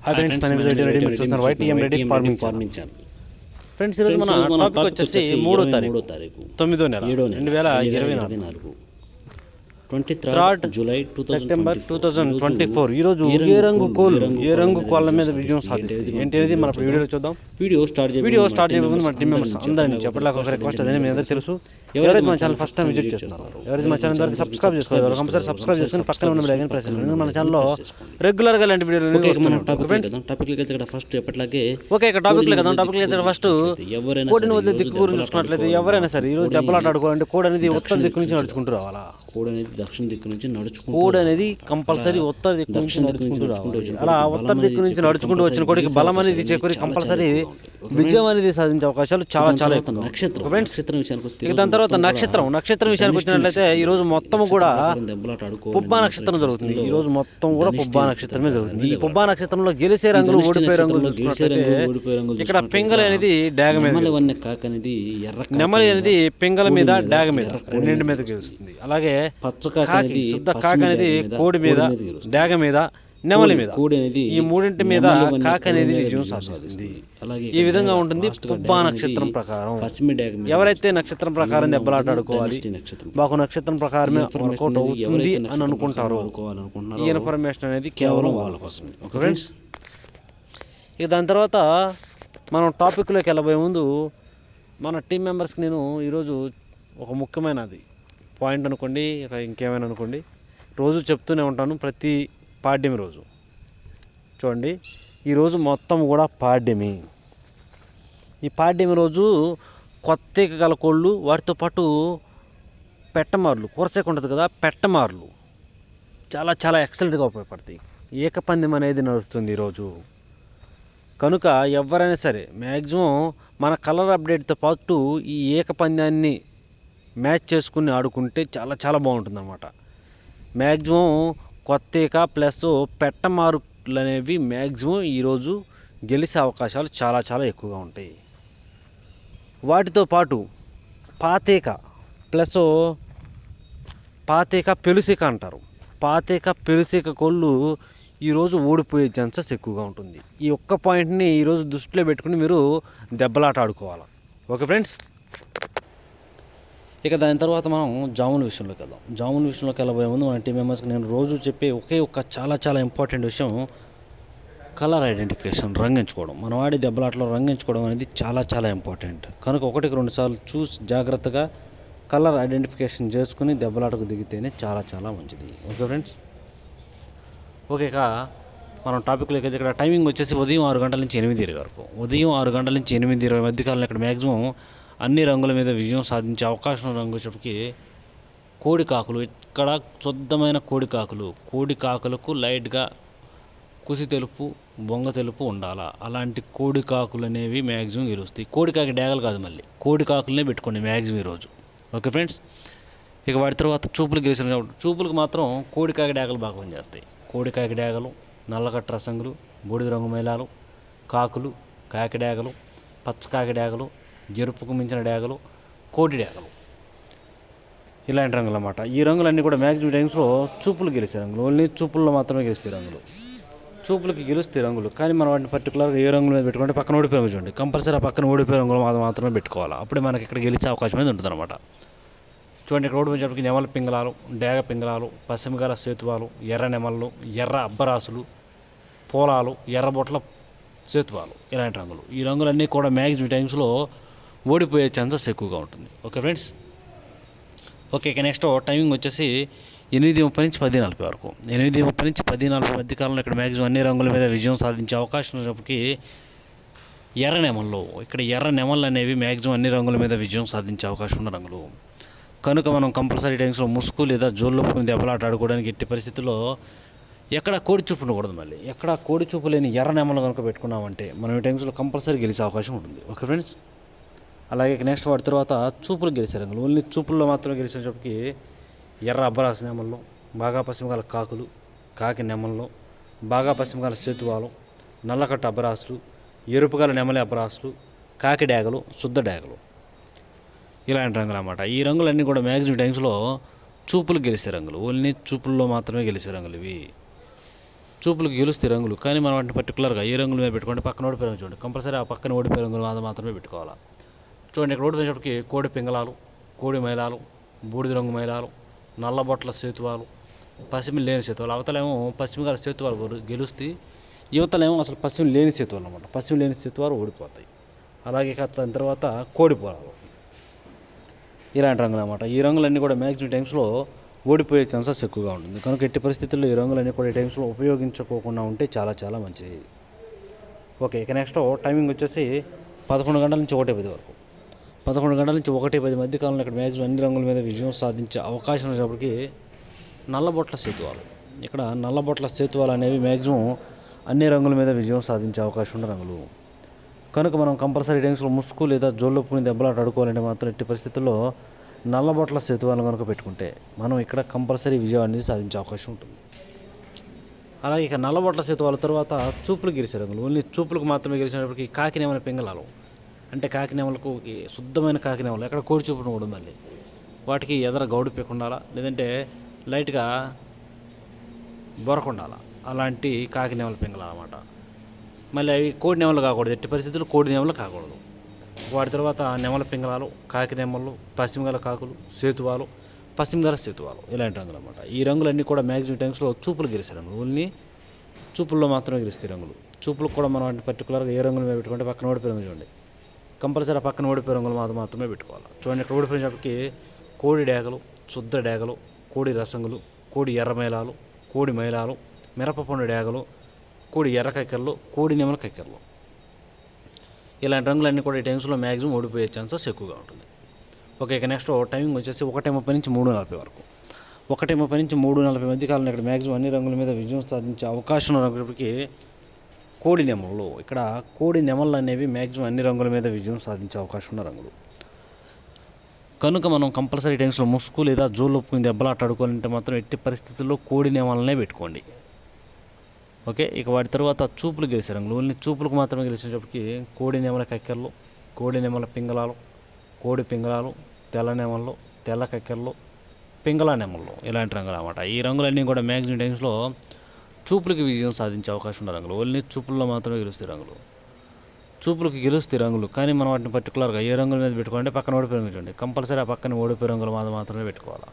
Hi friends, మన video ready మీరు చూస్తున్నారు YTM ready farming channel. Friends, ఈరోజు మన టాపిక్ వచ్చేసి 3వ తారీఖు 9వ నెల 2024 23rd July September 2024. ఈరోజు ఏ రంగు కోళ్ళ మీద విజయం సాధిస్తుంది ఏంటి అనేది మన వీడియోలో చూద్దాం. వీడియో స్టార్ట్ చేయబోతుంది మన టీం మెంబర్స్ అందరినీ చెప్పడానికి ఒక రిక్వెస్ట్ అదే మీ అందరూ తెలుసు. ఎవరైతే మన ఛానల్ ఫస్ట్ టైం విజిట్ చేస్తున్నారు, ఎవరైతే మన ఛానల్ వరకు సబ్స్క్రైబ్ చేసుకోవాలి, కంపల్సరీ సబ్స్క్రైబ్ చేసుకుని పక్కన ఉన్న బెల్ ఐకాన్ ప్రెస్ చేయండి. మన ఛానల్లో రెగ్యులర్గా ఇలాంటి వీడియోలు మన టాపిక్ ఫస్ట్ ఎప్పటిలాగే ఫస్ట్ కోడిని వదిలే దిక్కు గురించి చూసుకున్నట్లయితే ఎవరైనా సరే ఈరోజు దెబ్బలాట ఆడుకోవాలంటే కోడి అనేది ఉత్తర దిక్కు నుంచి నడుచుకుంటూ రావాలా. కోడి అనేది దక్షిణ దిక్కు నుంచి కోడి అనేది కంపల్సరీ ఉత్తర దిక్కు నుంచి నడుచుకుంటూ రావాలి. అలా ఉత్తర దిక్కు నుంచి నడుచుకుంటూ వచ్చిన కోడికి బలం అనేది చేకూరి కంపల్సరీ విజయం అనేది సాధించే అవకాశాలు చాలా ఎక్కువ. నక్షత్రం విషయానికి వస్తే దాని తర్వాత నక్షత్రం విషయానికి వచ్చినట్లయితే ఈ రోజు మొత్తం కూడా పుబ్బా నక్షత్రం జరుగుతుంది. ఈ రోజు మొత్తం కూడా పుబ్బా నక్షత్రమే జరుగుతుంది. ఈ పుబ్బా నక్షత్రంలో గెలిచే రంగులు ఓడిపోయే రంగులు ఇక్కడ పింగళి అనేది డాగ మీద, నెమలి అనేది పింగళ మీద డాగ మీద రెండింటి మీద గెలుస్తుంది. అలాగే శుద్ధ కాకి అనేది కోడి మీద, డాగ మీద, నెమలి మీద, ఈ మూడింటి మీద కాకి అనేది విజయం సాధిస్తుంది. ఈ విధంగా ఉంటుంది పుబ్బా నక్షత్రం ప్రకారం. ఎవరైతే నక్షత్రం ప్రకారం దెబ్బలాట ఆడుకోవాలి, మాకు నక్షత్రం ప్రకారమే వర్కౌట్ అవుతుంది అని అనుకుంటారో ఈ ఇన్ఫర్మేషన్ అనేది కేవలం వాళ్ళ కోసం. ఓకే ఫ్రెండ్స్, ఇక దాని తర్వాత మనం టాపిక్లోకి వెళ్ళబోయే ముందు మన టీం మెంబర్స్కి నేను ఈరోజు ఒక ముఖ్యమైనది పాయింట్ అనుకోండి, ఇక ఇంకేమైనా అనుకోండి, రోజు చెప్తూనే ఉంటాను ప్రతి పాడ్యమి రోజు. చూడండి, ఈరోజు మొత్తం కూడా పాడ్యమి. ఈ పాడ్యమి రోజు కొత్త గల కోళ్ళు, వాటితో పాటు పెట్టమార్లు, కూరసేక ఉంటుంది కదా, పెట్టమార్లు చాలా ఎక్సలెంట్గా ఉపయోగపడతాయి. ఏకపందెం అనేది నడుస్తుంది ఈరోజు. కనుక ఎవరైనా సరే మ్యాక్సిమం మన కలర్ అప్డేట్తో పాటు ఈ ఏకపందాన్ని మ్యాచ్ చేసుకుని ఆడుకుంటే చాలా బాగుంటుంది అన్నమాట. మ్యాక్సిమం కొత్తేక ప్లస్ పెట్టమారులు అనేవి మ్యాక్సిమం ఈరోజు గెలిచే అవకాశాలు చాలా ఎక్కువగా ఉంటాయి. వాటితో పాటు పాతేక ప్లస్ పెలుసిక అంటారు. పాతేక పెలుసిక కోళ్ళు ఈరోజు ఓడిపోయే ఛాన్సెస్ ఎక్కువగా ఉంటుంది. ఈ ఒక్క పాయింట్ని ఈరోజు దృష్టిలో పెట్టుకుని మీరు దెబ్బలాట ఆడుకోవాలి. ఓకే ఫ్రెండ్స్, ఇక దాని తర్వాత మనం జాముల విషయంలోకి వెళ్దాం. జాముల విషయంలోకి వెళ్ళబోయే ముందు మన టీం మెంబర్స్కి నేను రోజు చెప్పే ఒకే చాలా ఇంపార్టెంట్ విషయం కలర్ ఐడెంటిఫికేషన్, రంగించుకోవడం. మనం ఆడే దెబ్బలాటలో రంగించుకోవడం అనేది చాలా ఇంపార్టెంట్. కనుక 1-2 సార్లు చూసి జాగ్రత్తగా కలర్ ఐడెంటిఫికేషన్ చేసుకుని దెబ్బలాటకు దిగితేనే చాలా మంచిది. Okay friends, okay. ఇక మనం టాపిక్లోకి అయితే ఇక్కడ టైమింగ్ వచ్చేసి ఉదయం 6 గంటల నుంచి 8:20 వరకు. ఉదయం 6 గంటల నుంచి 8:20 మధ్యకాలంలో ఇక్కడ మ్యాక్సిమం అన్ని రంగుల మీద విజయం సాధించే అవకాశం రంగు చెప్పి కోడి కాకులు, ఇక్కడ శుద్ధమైన కోడి కాకులకు లైట్గా కుసి తెలుపు, బొంగ తెలుపు ఉండాలా. అలాంటి కోడి కాకులు అనేవి మ్యాక్సిమం గెలుస్తాయి. కోడికాకి డ్యాగలు కాదు, మళ్ళీ కోడి కాకులనే పెట్టుకోండి మ్యాక్సిమం ఈరోజు. ఓకే ఫ్రెండ్స్, ఇక వాటి తర్వాత చూపులు గెలిచిన కాబట్టి చూపులకు మాత్రం కోడికాకి డ్యాగలు బాగా పనిచేస్తాయి. కోడికాకి డ్యాగలు, నల్లకట్ట రసంగులు, బూడిద రంగు మైలాలు, కాకులు, కాకి డ్యాగలు, పచ్చకాకి డ్యాగలు, ఎరుపుకు మించిన డ్యాగలు, కోడి డ్యాగలు, ఇలాంటి రంగులు అన్నమాట. ఈ రంగులన్నీ కూడా మ్యాక్సిమం టైమ్స్లో చూపులు గెలిచే రంగులు. ఓన్లీ చూపుల్లో మాత్రమే గెలుస్తాయి రంగులు. చూపులకి గెలుస్తాయి రంగులు, కానీ మనం వాటిని పర్టికులర్గా ఏ రంగుల మీద పెట్టుకుంటే పక్కన ఓడిపోయే రంగు చూడండి. కంపల్సరీ ఆ పక్కన ఓడిపోయే రంగులు మాత్రమే పెట్టుకోవాలి. అప్పుడే మనకి ఇక్కడ గెలిచే అవకాశం అనేది ఉంటుంది అనమాట. చూడండి, ఇక్కడ ఓడిపోయేటప్పటికి నెమల పింగళాలు, డ్యాగ పింగళాలు, పశ్చిమగల సేతువాలు, ఎర్ర నెమళ్ళు, ఎర్ర అబ్బరాసులు, పోలాలు, ఎర్రబొట్ల సేతువాలు, ఇలాంటి రంగులు. ఈ రంగులన్నీ కూడా మ్యాక్సిమం టైమ్స్లో ఓడిపోయే ఛాన్సెస్ ఎక్కువగా ఉంటుంది. Okay friends, okay. ఇక నెక్స్ట్ టైమింగ్ వచ్చేసి 8:30 నుంచి 10:40 వరకు. 8:30 నుంచి 10:40 మధ్య కాలంలో ఇక్కడ మ్యాక్సిమం అన్ని రంగుల మీద విజయం సాధించే అవకాశం ఉన్నప్పటికీ ఎర్ర నెమళ్ళు, ఇక్కడ ఎర్ర నెమళ్ళు అనేవి మ్యాక్సిమం అన్ని రంగుల మీద విజయం సాధించే అవకాశం ఉన్న రంగులు. కనుక మనం కంపల్సరీ టైమ్స్లో ముసుగు లేదా జోళ్ళొప్పుకుని దెబ్బలాట ఆడుకోవడానికి ఎట్టి పరిస్థితుల్లో ఎక్కడ కోడి చూపు ఉండకూడదు. మళ్ళీ ఎక్కడ కోడి చూపు లేని ఎర్ర నెమలు కనుక పెట్టుకున్నామంటే మనం ఈ టైమ్స్లో కంపల్సరీ గెలిచే అవకాశం ఉంటుంది. ఓకే ఫ్రెండ్స్, అలాగే నెక్స్ట్ వాటి తర్వాత చూపులు గెలిచే రంగులు. ఓన్లీ చూపుల్లో మాత్రమే గెలిచేటప్పటికి ఎర్ర అబ్బరాసు నెమళ్ళు, బాగా పశ్చిమకాల కాకులు, కాకి నెమళ్ళు, బాగా పశ్చిమకాల సేతువాలు, నల్లకట్ట అబ్బరాసులు, ఎరుపుగల నెమలి అబ్బరాసులు, కాకి డ్యాగలు, శుద్ధ డ్యాగలు, ఇలాంటి రంగులు అన్నమాట. ఈ రంగులన్నీ కూడా మ్యాక్సిమం టైమ్స్లో చూపులు గెలిచే రంగులు. ఓన్లీ చూపుల్లో మాత్రమే గెలిచే రంగులు ఇవి. చూపులకు గెలుస్తాయి రంగులు, కానీ మనం వాటిని పర్టికులర్గా ఏ రంగుల మీద పెట్టుకుంటే పక్కన ఓడిపోయే రంగు చూడండి, కంపల్సరీ ఆ పక్కన ఓడిపోయే రంగులు మాత్రమే పెట్టుకోవాలి. చూడండి ఇక్కడ ఓడిపోయేటప్పటికి కోడి పింగళాలు, కోడి మైలాలు, బూడిద రంగు మైలాలు, నల్లబొట్ల సేతువాలు, పసిమి లేని సేతువాలు. అవతలేమో పశ్చిమ గల సేతువాలు గెలుస్తాయి, యువతలేమో అసలు పశ్చిమ లేని సేతువాలు అనమాట. పశ్చిమ లేని సేతువాలు ఓడిపోతాయి. అలాగే దాని తర్వాత కోడి పొలాలు, ఇలాంటి రంగులు అనమాట. ఈ రంగులన్నీ కూడా మ్యాక్సిమం టైమ్స్లో ఓడిపోయే ఛాన్సెస్ ఎక్కువగా ఉంటుంది. కనుక ఎట్టి పరిస్థితుల్లో ఈ రంగులన్నీ కూడా ఈ టైమ్స్లో ఉపయోగించుకోకుండా ఉంటే చాలా చాలా మంచిది. ఓకే, ఇక నెక్స్ట్ టైమింగ్ వచ్చేసి 11 గంటల నుంచి 1:10 వరకు. 11 గంటల నుంచి 1:10 మధ్య కాలంలో ఇక్కడ మ్యాక్సిమం అన్ని రంగుల మీద విజయం సాధించే అవకాశం ఉన్నప్పటికీ నల్లబొట్ల సేతువాలు, ఇక్కడ నల్లబొట్ల సేతువాలు అనేవి మ్యాక్సిమం అన్ని రంగుల మీద విజయం సాధించే అవకాశం ఉన్న రంగులు. కనుక మనం కంపల్సరీ టైమ్స్లో ముసుగు లేదా జోళ్ళొప్పుని దెబ్బలాట ఆడుకోవాలంటే మాత్రం ఎట్టి పరిస్థితుల్లో నల్లబొట్ల సేతువాలు కనుక పెట్టుకుంటే మనం ఇక్కడ కంపల్సరీ విజయం అనేది సాధించే అవకాశం ఉంటుంది. అలాగే ఇక నల్లబొట్ల సేతువాల తర్వాత చూపులు గెలిచే రంగులు, ఓన్లీ చూపులకు మాత్రమే గెలిచినప్పటికీ కాకినేమల పింగళాలు, అంటే కాకినేమలకు శుద్ధమైన కాకినేమలు, ఎక్కడ కోడి చూపును కూడా మళ్ళీ వాటికి ఎదర గౌడు పెక్కుండాలా, లేదంటే లైట్గా బొరకుండాలా, అలాంటి కాకినేమల పింగళాలు అన్నమాట. మళ్ళీ అవి కోడి నెమలు కాకూడదు, ఎట్టి పరిస్థితుల్లో కోడి నెమలు కాకూడదు. వాటి తర్వాత నెమల పింగళాలు, కాకి నెమలు, పశ్చిమగల కాకులు, సేతువాలు, పశ్చిమగల సేతువాలు, ఇలాంటి రంగులు అన్నమాట. ఈ రంగులన్నీ కూడా మ్యాక్సిమం టైమ్స్లో చూపులు గెలిచే రంగులు, ఓన్లీ చూపుల్లో మాత్రమే గెలుస్తాయి రంగులు. చూపులకు కూడా మనం వాటిని పర్టికులర్గా ఏ రంగుల మీద పెట్టుకుంటే పక్కన ఓడిపోయే రంగు చూడండి, కంపల్సరీ ఆ పక్కన ఓడిపోయే రంగులు మాత్రమే పెట్టుకోవాలి. చూడండి ఇక్కడ ఓడిపోయినప్పటికీ కోడి డేగలు, శుద్ధ డేగలు, కోడి రసంగులు, కోడి ఎర్రమైలాలు, కోడి మైలాలు, మిరపపండు డేగలు, కోడి ఎర్ర కక్కెరలు, కోడి నెమల కక్కెరలు, ఇలాంటి రంగులన్నీ కూడా ఈ టైమ్స్లో మ్యాక్సిమం ఓడిపోయే ఛాన్సెస్ ఎక్కువగా ఉంటుంది. ఓకే, ఇక నెక్స్ట్ టైమింగ్ వచ్చేసి 1:30 నుంచి 3:40 వరకు. 1:30 నుంచి 3:40 మధ్య కాలంలో ఇక్కడ మ్యాక్సిమం అన్ని రంగుల మీద విజయం సాధించే అవకాశం ఉన్నప్పటికీ కోడి నెమలు, ఇక్కడ కోడి నెమళ్ళు అనేవి మ్యాక్సిమం అన్ని రంగుల మీద విజయం సాధించే అవకాశం ఉన్న రంగులు. కనుక మనం కంపల్సరీ టైమ్స్లో ముసుగు లేదా జోళ్ళొప్పుకుని దెబ్బలాట ఆడుకోవాలంటే మాత్రం ఎట్టి పరిస్థితుల్లో కోడి నెమలనే పెట్టుకోండి. ఓకే, ఇక వాటి తర్వాత చూపులు గెలిచే రంగులు, ఓన్లీ చూపులకు మాత్రమే గెలిచేటప్పటికి కోడి నెమల కక్కెరలు, కోడి నెమల పింగళాలు, కోడి పింగళాలు, తెల్ల నెమళ్ళు, తెల్ల కక్కెరలు, పింగళా నెమళ్ళు, ఇలాంటి రంగులు అన్నమాట. ఈ రంగులన్నీ కూడా మ్యాక్సిమం టైమ్స్లో చూపులకి విజయం సాధించే అవకాశం ఉన్న రంగులు, ఓన్లీ చూపుల్లో మాత్రమే గెలుస్తాయి రంగులు. చూపులకి గెలుస్తాయి రంగులు, కానీ మనం వాటిని పర్టికులర్గా ఏ రంగుల మీద పెట్టుకోవాలంటే పక్కన ఓడిపోయే రంగు చూడండి, కంపల్సరీ ఆ పక్కన ఓడిపోయే రంగులు మాత్రమే పెట్టుకోవాలి.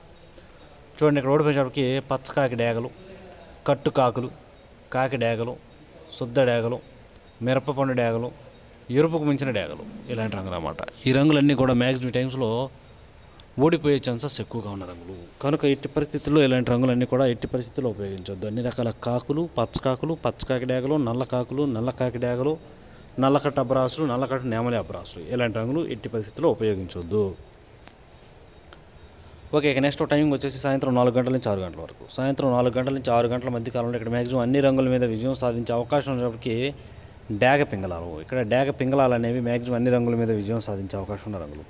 చూడండి ఇక్కడ ఓడిపోయేటప్పటికి పచ్చకాకి డేగలు, కట్టు కాకులు, కాకి డేగలు, శుద్ధ డేగలు, మిరపపండు డేగలు, ఎరుపుకు మించిన డేగలు, ఇలాంటి రంగులు అన్నమాట. ఈ రంగులన్నీ కూడా మ్యాక్సిమం టైమ్స్లో ఓడిపోయే ఛాన్సెస్ ఎక్కువగా ఉన్న రంగులు. కనుక ఎట్టి పరిస్థితుల్లో ఇలాంటి రంగులన్నీ కూడా ఎట్టి పరిస్థితుల్లో ఉపయోగించవద్దు. అన్ని రకాల కాకులు, పచ్చకాకులు, పచ్చకాకి డేగలు, నల్ల కాకులు, నల్ల కాకి డేగలు, నల్లకట్ట అబ్రాసులు, నల్లకట్ట నెమలి అబ్రాసులు, ఇలాంటి రంగులు ఎట్టి పరిస్థితుల్లో ఉపయోగించవద్దు. ఓకే, ఇక నెక్స్ట్ టైమింగ్ వచ్చేసి సాయంత్రం 4 గంటల నుంచి 6 గంటల వరకు. సాయంత్రం 4 గంటల నుంచి 6 గంటల మధ్య కాలంలో ఇక్కడ మ్యాక్సిమం అన్ని రంగుల మీద విజయం సాధించే అవకాశం ఉన్నప్పటికీ డేగ పింగళాలు, ఇక్కడ డేగ పింగళాలు అనేవి మ్యాక్సిమం అన్ని రంగుల మీద విజయం సాధించే అవకాశం ఉన్న రంగులు.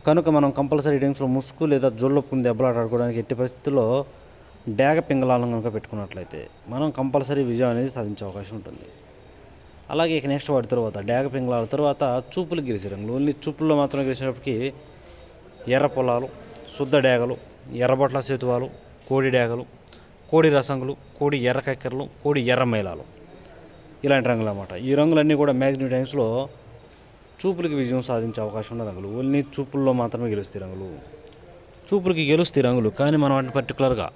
కనుక మనం కంపల్సరీ టైమ్స్లో ముసుగు లేదా జోళ్ళొప్పుకుని దెబ్బలాట ఆడుకోవడానికి ఎట్టి పరిస్థితుల్లో డేగ పింగళాలను కనుక పెట్టుకున్నట్లయితే మనం కంపల్సరీ విజయం అనేది సాధించే అవకాశం ఉంటుంది. అలాగే ఇక నెక్స్ట్ వాటి తర్వాత డేగ పింగళాల తర్వాత చూపులు గెలిచే రంగులు, ఓన్లీ చూపుల్లో మాత్రమే గెలిచినప్పటికీ ఎర్ర పొలాలు, శుద్ధ డేగలు, ఎర్రబొట్ల సేతువాలు, కోడి డేగలు, కోడి రసంగులు, కోడి ఎర్ర కక్కెరలు, కోడి ఎర్ర మైలాలు, ఇలాంటి రంగులు అన్నమాట. ఈ రంగులన్నీ కూడా మ్యాక్సిమం టైమ్స్లో చూపులకి విజయం సాధించే అవకాశం ఉన్న రంగులు, ఓన్లీ చూపుల్లో మాత్రమే గెలుస్తాయి రంగులు. చూపులకి గెలుస్తాయి రంగులు, కానీ మనం వాటిని పర్టికులర్గా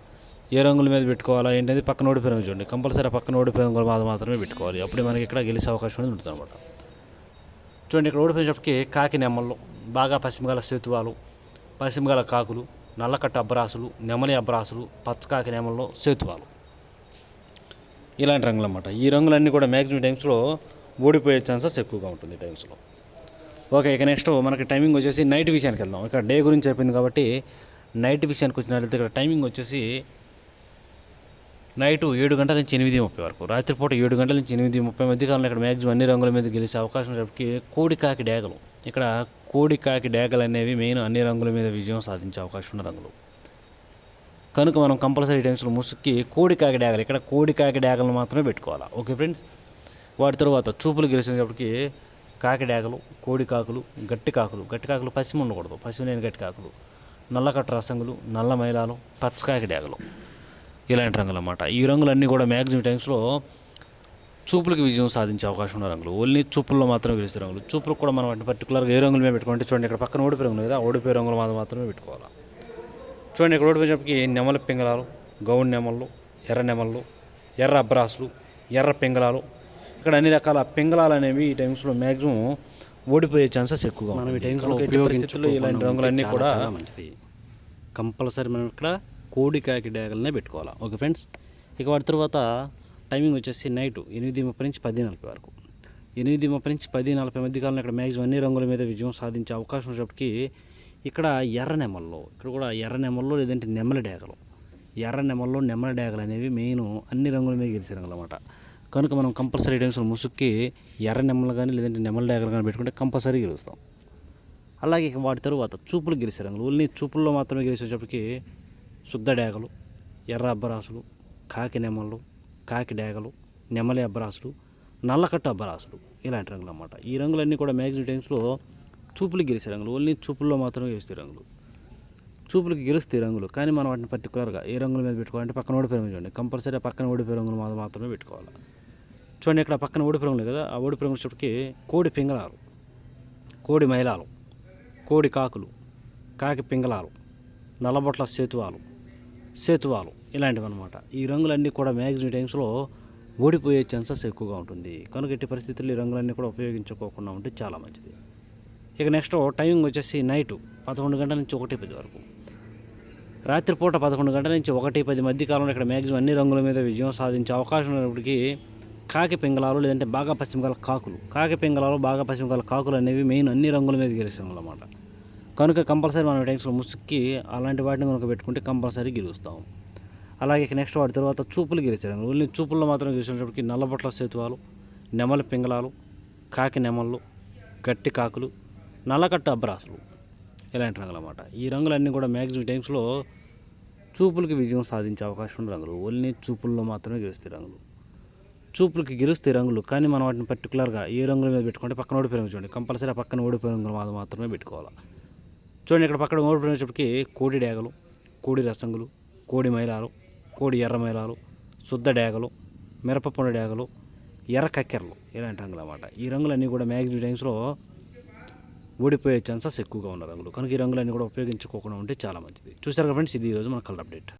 ఏ రంగుల మీద పెట్టుకోవాలా ఏంటనేది పక్కన ఓడిపోయే రంగు చూడండి, కంపల్సరీ పక్కన ఓడిపోయే రంగులు మాత్రమే పెట్టుకోవాలి. అప్పుడే మనకి ఇక్కడ గెలిచే అవకాశం అనేది ఉంటుంది అనమాట. చూడండి ఇక్కడ ఓడిపోయేటప్పటికి కాకి నెమళ్ళు, బాగా పశ్చిమగల సేతువాలు, పశ్చిమగల కాకులు, నల్లకట్ట అబ్రాసులు, నెమలి అబ్రాసులు, పచ్చకాకి నెమల్లో సేతువాలు, ఇలాంటి రంగులు అన్నమాట. ఈ రంగులన్నీ కూడా మ్యాక్సిమం టైమ్స్లో ఓడిపోయే ఛాన్సెస్ ఎక్కువగా ఉంటుంది టైమ్స్లో. ఓకే, ఇక నెక్స్ట్ మనకి టైమింగ్ వచ్చేసి నైట్ విషయానికి వెళ్దాం. ఇక్కడ డే గురించి అయిపోయింది కాబట్టి నైట్ విషయానికి వచ్చినట్లయితే ఇక్కడ టైమింగ్ వచ్చేసి నైటు 7 గంటల నుంచి 8:30 వరకు, రాత్రిపూట 7 గంటల నుంచి 8:30 మధ్య కాలంలో ఇక్కడ మ్యాక్సిమం అన్ని రంగుల మీద గెలిచే అవకాశం ఉన్నప్పటికీ కోడి కాకి డేగలు, ఇక్కడ కోడి కాకి డేగలు అనేవి మెయిన్ అన్ని రంగుల మీద విజయం సాధించే అవకాశం ఉన్న రంగులు. కనుక మనం కంపల్సరీ టైమ్స్లో ముసుక్కి కోడి కాకి డేగలు, ఇక్కడ కోడి కాకి డేగలను మాత్రమే పెట్టుకోవాలి. ఓకే ఫ్రెండ్స్, వాటి తర్వాత చూపులు గెలిచినప్పటికీ కాకి డేగలు, కోడి కాకులు, గట్టి కాకులు పశ్చిమ ఉండకూడదు, పశ్చిమ లేని గట్టి కాకులు, నల్లకట్ట రసంగులు, నల్ల మైలాలు, పచ్చకాకి డేగలు, ఇలాంటి రంగులు అన్నమాట. ఈ రంగులన్నీ కూడా మ్యాక్సిమం టైమ్స్లో చూపులకు విజయం సాధించే అవకాశం ఉన్న రంగులు. ఓన్లీ చూపుల్లో మాత్రమే గెలిచే రంగులు. చూపులకు కూడా మనం వాటిని పర్టికులర్గా ఏ రంగులు మేము పెట్టుకుంటే చూడండి, ఇక్కడ పక్కన ఓడిపోయే రంగులు కదా, ఓడిపోయే రంగులు మాత్రమే పెట్టుకోవాలి. చూడండి, ఇక్కడ ఓడిపోయేటప్పటికి నెమలి పింగళాలు, గౌన్ నెమళ్ళు, ఎర్ర నెమళ్ళు, ఎర్ర అబ్రాసులు, ఎర్ర పింగళాలు, ఇక్కడ అన్ని రకాల పింగళాలు అనేవి ఈ టైమ్స్లో మ్యాక్సిమం ఓడిపోయే ఛాన్సెస్ ఎక్కువగా. మనం ఈ టైమ్స్లో ఉపయోగించులో ఇలాంటి రంగులన్నీ కూడా మంచిది. కంపల్సరీ మనం ఇక్కడ కోడి కాకి డ్యాగల్నే పెట్టుకోవాలి. ఓకే ఫ్రెండ్స్, ఇక వాటి తర్వాత టైమింగ్ వచ్చేసి నైట్ 8:30 నుంచి 10:40 వరకు. 8:30 నుంచి 10:40 మధ్య కాలంలో ఇక్కడ మ్యాక్సిమం అన్ని రంగుల మీద విజయం సాధించే అవకాశం ఉన్నప్పటికీ ఇక్కడ ఎర్ర నెమల్లో, ఇక్కడ కూడా ఎర్ర నెమల్లో లేదంటే నెమలి డ్యాగలు, ఎర్ర నెమల్లో నెమలి డ్యాగలు అనేవి మెయిన్ అన్ని రంగుల మీద గెలిచే రంగులు అన్నమాట. కనుక మనం కంపల్సరీ టైమ్స్లో ముసుక్కి ఎర్ర నెమలు కానీ లేదంటే నెమలి డ్యాగలు కానీ పెట్టుకుంటే కంపల్సరీ గెలుస్తాం. అలాగే ఇక వాటి తరువాత చూపులు గెలిచే రంగులు, ఓన్లీ చూపుల్లో మాత్రమే గెలిచేటప్పటికి శుద్ధ డ్యాగలు, ఎర్ర అబ్బరాసులు, కాకి నెమళ్ళు, కాకి డ్యాగలు, నెమలి అబ్బరాసులు, నల్లకట్టు అబ్బరాసులు, ఇలాంటి రంగులు అన్నమాట. ఈ రంగులన్నీ కూడా మ్యాక్సిమం టైమ్స్లో చూపులకు గెలిచే రంగులు, ఓన్లీ చూపుల్లో మాత్రమే గెలిచే రంగులు. చూపులకి గెలుస్తాయి రంగులు, కానీ మనం వాటిని పర్టికులర్గా ఏ రంగుల మీద పెట్టుకోవాలంటే పక్కన ఓడిపోయే రంగులు చూడండి, కంపల్సరీ పక్కన ఓడిపోయే రంగులు మాత్రమే పెట్టుకోవాలి. చూడండి, ఇక్కడ పక్కన ఓడిపోయే రంగులు కదా, ఆ ఓడిపోయే రంగులు వచ్చేటప్పటికి కోడి పింగళాలు, కోడి మైలాలు, కోడి కాకులు, కాకి పింగళాలు, నల్లబొట్ల సేతువాలు ఇలాంటివి అనమాట. ఈ రంగులన్నీ కూడా మ్యాక్సిమం టైమ్స్లో ఓడిపోయే ఛాన్సెస్ ఎక్కువగా ఉంటుంది. కనుక ఎట్టి పరిస్థితుల్లో ఈ రంగులన్నీ కూడా ఉపయోగించుకోకుండా ఉంటే చాలా మంచిది. ఇక నెక్స్ట్ టైమింగ్ వచ్చేసి నైటు 11 గంటల నుంచి 1:10 వరకు. రాత్రిపూట 11 గంటల నుంచి 1:10 మధ్య కాలంలో ఇక్కడ మ్యాక్సిమం అన్ని రంగుల మీద విజయం సాధించే అవకాశం ఉన్నప్పటికీ కాకి పింగళాలు లేదంటే బాగా పశ్చిమకాల కాకులు, కాకి పింగళాలు బాగా పశ్చిమకాల కాకులు అనేవి మెయిన్ అన్ని రంగుల మీద గెలిచాం అన్నమాట. కనుక కంపల్సరీ మనం టైమ్స్లో ముసుక్కి అలాంటి వాటిని కనుక పెట్టుకుంటే కంపల్సరీ గెలుస్తాం. అలాగే నెక్స్ట్ వాటి తర్వాత చూపులు గెలిచే రంగులు, ఓన్లీ చూపుల్లో మాత్రం గెలిచినప్పటికీ నల్లబొట్ల సేతువాలు, నెమలి పింగళాలు, కాకి నెమళ్ళు, గట్టి కాకులు, నల్లకట్టు అబ్బరాసులు, ఇలాంటి రంగులు అన్నమాట. ఈ రంగులన్నీ కూడా మ్యాక్సిమం టైమ్స్లో చూపులకి విజయం సాధించే అవకాశం ఉన్న రంగులు, ఓన్లీ చూపుల్లో మాత్రమే గెలుస్తాయి రంగులు. చూపులకి గెలుస్తాయి రంగులు, కానీ మనం వాటిని పర్టికులర్గా ఏ రంగుల మీద పెట్టుకుంటే పక్కన ఓడిపోయే రంగులు చూడండి, కంపల్సరీ ఆ పక్కన ఓడిపోయే రంగులు మాత్రమే పెట్టుకోవాలి. చూడండి, ఇక్కడ పక్కన ఓడిపోయినప్పటికీ కోడి డ్యాగలు, కోడి రసంగులు, కోడి మైలాలు, కోడి ఎర్ర మైలాలు, శుద్ధ డ్యాగలు, మిరపపొండ డ్యాగలు, ఎర్ర కక్కెరలు, ఇలాంటి రంగులు అన్నమాట. ఈ రంగులన్నీ కూడా మ్యాక్సిమం టైమ్స్లో ఓడిపోయే ఛాన్సెస్ ఎక్కువగా ఉన్న రంగులు. కనుక ఈ రంగులన్నీ కూడా ఉపయోగించుకోకుండా ఉంటే చాలా మంచిది. చూస్తారు కదా ఫ్రెండ్స్, ఇది ఈరోజు మన కలర్ అప్డేట్.